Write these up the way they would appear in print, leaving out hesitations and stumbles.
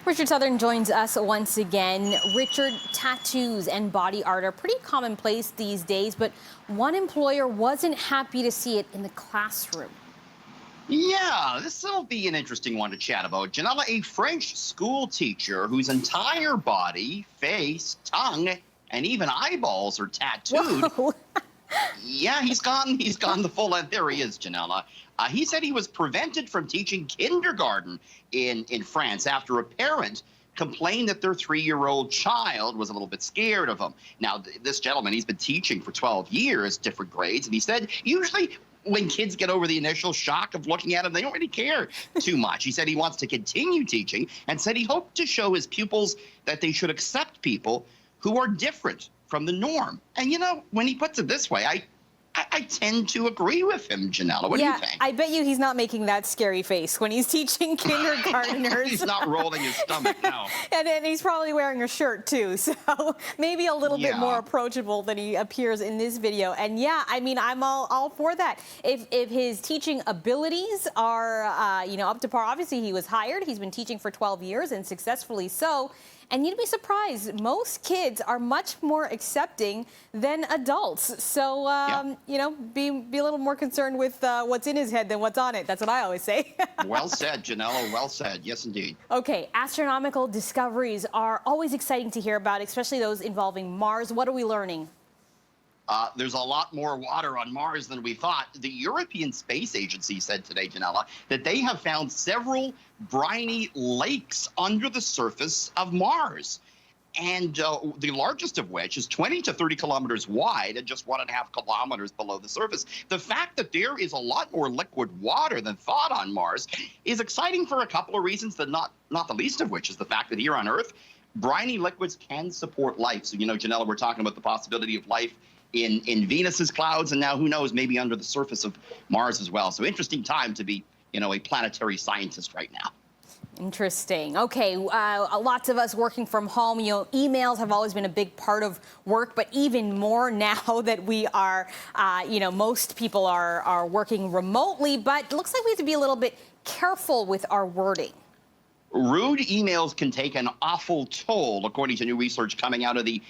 Richard Southern joins us once again. Richard, tattoos and body art are pretty commonplace these days, but one employer wasn't happy to see it in the classroom. Yeah, this will be an interesting one to chat about. Ginella, a French school teacher whose entire body, face, tongue, and even eyeballs are tattooed. Whoa. Yeah, he's gone the full length. There he is, Ginella. He said he was prevented from teaching kindergarten in France after a parent complained that their 3-year-old child was a little bit scared of him. Now, this gentleman, he's been teaching for 12 years, different grades, and he said usually when kids get over the initial shock of looking at him, they don't really care too much. He said he wants to continue teaching and said he hoped to show his pupils that they should accept people who are different from the norm. And, you know, when he puts it this way, I tend to agree with him, Ginella. What do you think? I bet you he's not making that scary face when he's teaching kindergartners. He's not rolling his stomach, no. And he's probably wearing a shirt, too. So maybe a little bit more approachable than he appears in this video. And yeah, I mean, I'm all for that. If his teaching abilities are, up to par, obviously he was hired. He's been teaching for 12 years and successfully so. And you'd be surprised, most kids are much more accepting than adults. So, be a little more concerned with what's in his head than what's on it. That's what I always say. Well said, Ginella. Well said. Yes, indeed. Okay, astronomical discoveries are always exciting to hear about, especially those involving Mars. What are we learning? There's a lot more water on Mars than we thought. The European Space Agency said today, Ginella, that they have found several briny lakes under the surface of Mars. And the largest of which is 20 to 30 kilometers wide and just 1.5 kilometers below the surface. The fact that there is a lot more liquid water than thought on Mars is exciting for a couple of reasons, that not the least of which is the fact that here on Earth, briny liquids can support life. So, Ginella, we're talking about the possibility of life in Venus's clouds, and now who knows, maybe under the surface of Mars as well. So interesting time to be, a planetary scientist right now. Interesting. Okay, lots of us working from home. Emails have always been a big part of work, but even more now that we are, most people are working remotely. But it looks like we have to be a little bit careful with our wording. Rude emails can take an awful toll, according to new research coming out of the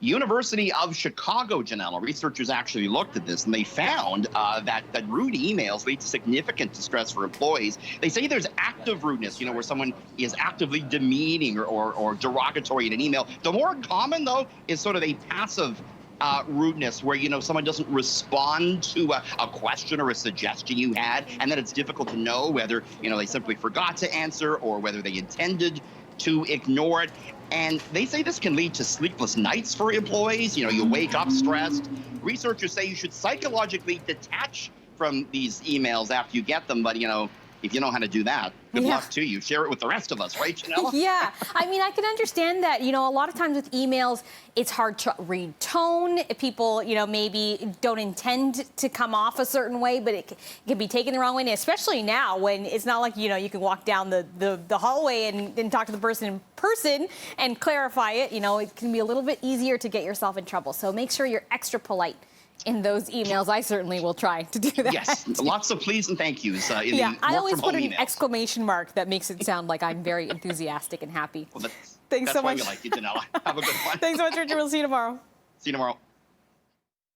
University of Chicago, Ginella. Researchers actually looked at this, and they found that rude emails lead to significant distress for employees. They say there's active rudeness, where someone is actively demeaning or derogatory in an email. The more common, though, is sort of a passive rudeness where, someone doesn't respond to a question or a suggestion you had, and then it's difficult to know whether, they simply forgot to answer or whether they intended to ignore it. And they say this can lead to sleepless nights for employees. You wake up stressed. Researchers say you should psychologically detach from these emails after you get them. But, if you know how to do that, good luck to you. Share it with the rest of us, right, Ginella? Yeah. I mean, I can understand that. A lot of times with emails, it's hard to read tone. People, maybe don't intend to come off a certain way, but it can be taken the wrong way, and especially now when it's not like, you can walk down the hallway and talk to the person in person and clarify it. It can be a little bit easier to get yourself in trouble. So make sure you're extra polite in those emails. I certainly will try to do that. Yes, lots of please and thank yous. I always put an exclamation mark that makes it sound like I'm very enthusiastic and happy. Well, Thanks so much. That's why we like you, Ginella. Have a good one. Thanks so much, Richard. We'll see you tomorrow. See you tomorrow.